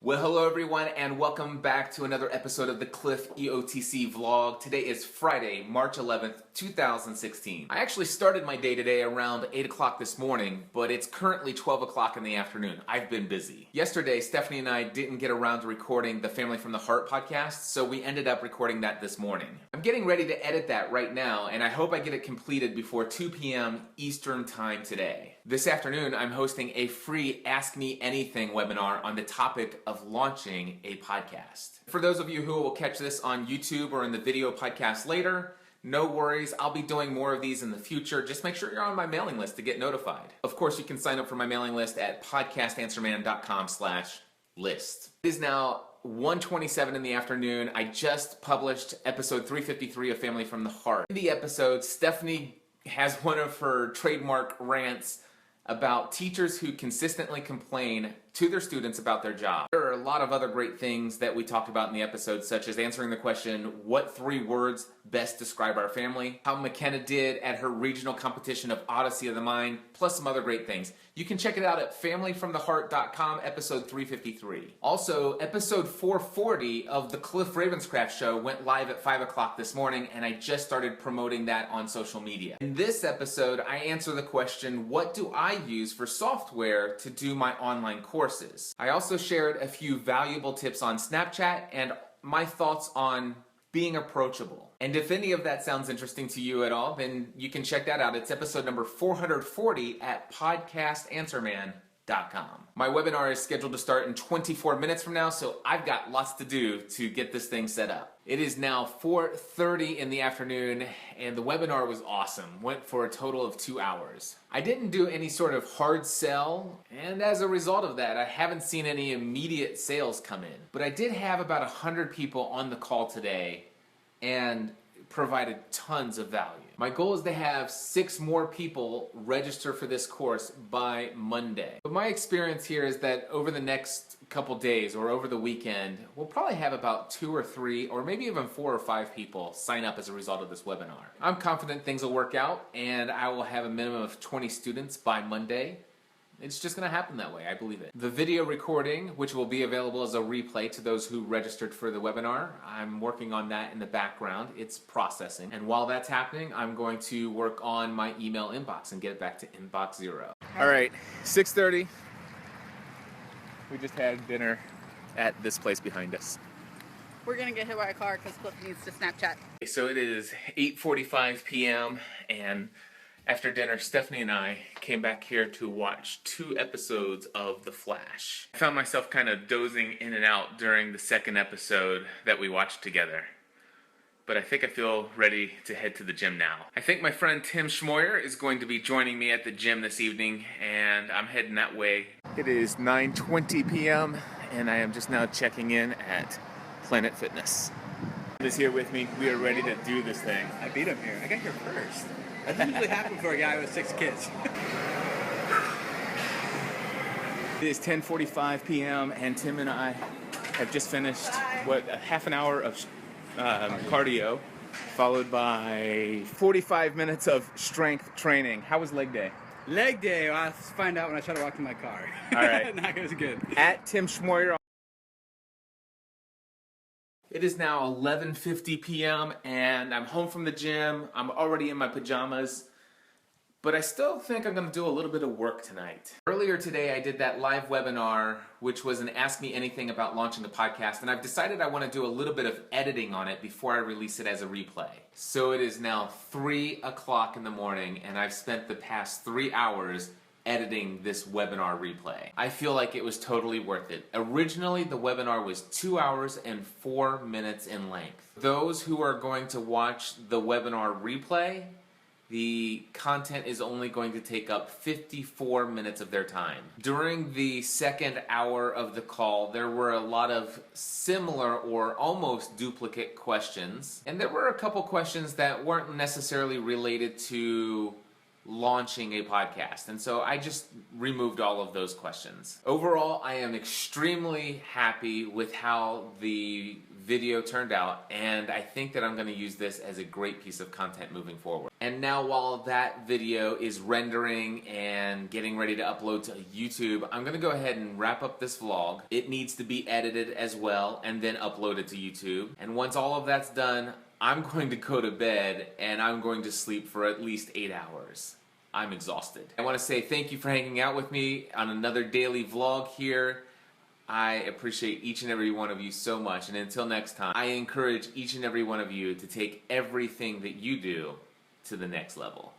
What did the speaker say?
Well, hello everyone, and welcome back to another episode of the Cliff EOTC vlog. Today is Friday, March 11th, 2016. I actually started my day today around 8 o'clock this morning, but it's currently 12 o'clock in the afternoon. I've been busy. Yesterday, Stephanie and I didn't get around to recording the Family from the Heart podcast, so we ended up recording that this morning. I'm getting ready to edit that right now, and I hope I get it completed before 2 p.m. Eastern Time today. This afternoon, I'm hosting a free Ask Me Anything webinar on the topic of launching a podcast. For those of you who will catch this on YouTube or in the video podcast later, no worries, I'll be doing more of these in the future. Just make sure you're on my mailing list to get notified. Of course, you can sign up for my mailing list at podcastanswerman.com/list. It is now 1:27 in the afternoon. I just published episode 353 of Family from the Heart. In the episode, Stephanie has one of her trademark rants about teachers who consistently complain to their students about their job. There are a lot of other great things that we talked about in the episode, such as answering the question, what 3 words best describe our family? How McKenna did at her regional competition of Odyssey of the Mind, plus some other great things. You can check it out at familyfromtheheart.com, episode 353. Also, episode 440 of the Cliff Ravenscraft Show went live at 5 o'clock this morning, and I just started promoting that on social media. In this episode, I answer the question, what do I use for software to do my online courses? I also shared a few valuable tips on Snapchat and my thoughts on being approachable. And if any of that sounds interesting to you at all, then you can check that out. It's episode number 440 at podcastanswerman.com. My webinar is scheduled to start in 24 minutes from now, so I've got lots to do to get this thing set up. It is now 4:30 in the afternoon, and the webinar was awesome. Went for a total of 2 hours. I didn't do any sort of hard sell, and as a result of that, I haven't seen any immediate sales come in. But I did have about 100 people on the call today, and provided tons of value. My goal is to have 6 more people register for this course by Monday. But my experience here is that over the next couple days or over the weekend, we'll probably have about 2 or 3 or maybe even 4 or 5 people sign up as a result of this webinar. I'm confident things will work out, and I will have a minimum of 20 students by Monday. It's just going to happen that way, I believe it. The video recording, which will be available as a replay to those who registered for the webinar, I'm working on that in the background. It's processing. And while that's happening, I'm going to work on my email inbox and get it back to inbox 0. All right, 6:30. We just had dinner at this place behind us. We're going to get hit by a car because Cliff needs to Snapchat. So it is 8:45 p.m. and after dinner, Stephanie and I came back here to watch 2 episodes of The Flash. I found myself kind of dozing in and out during the second episode that we watched together. But I think I feel ready to head to the gym now. I think my friend Tim Schmoyer is going to be joining me at the gym this evening, and I'm heading that way. It is 9:20 p.m. and I am just now checking in at Planet Fitness. Is here with me. We are ready to do this thing. I beat him here. I got here first. That doesn't usually happen for a guy with 6 kids. It is 10:45 p.m. and Tim and I have just finished, a half an hour of cardio, followed by 45 minutes of strength training. How was leg day? Leg day, I'll find out when I try to walk to my car. All right. That was good. At Tim Schmoyer. It is now 11:50 p.m. and I'm home from the gym. I'm already in my pajamas, but I still think I'm going to do a little bit of work tonight. Earlier today, I did that live webinar, which was an Ask Me Anything about launching a podcast, and I've decided I want to do a little bit of editing on it before I release it as a replay. So it is now 3 o'clock in the morning, and I've spent the past 3 hours editing this webinar replay. I feel like it was totally worth it. Originally, the webinar was 2 hours and 4 minutes in length. Those who are going to watch the webinar replay, the content is only going to take up 54 minutes of their time. During the second hour of the call, there were a lot of similar or almost duplicate questions, and there were a couple questions that weren't necessarily related to launching a podcast. And so I just removed all of those questions. Overall, I am extremely happy with how the video turned out, and I think that I'm going to use this as a great piece of content moving forward. And now while that video is rendering and getting ready to upload to YouTube, I'm going to go ahead and wrap up this vlog. It needs to be edited as well and then uploaded to YouTube. And once all of that's done, I'm going to go to bed and I'm going to sleep for at least 8 hours. I'm exhausted. I want to say thank you for hanging out with me on another daily vlog here. I appreciate each and every one of you so much, and until next time, I encourage each and every one of you to take everything that you do to the next level.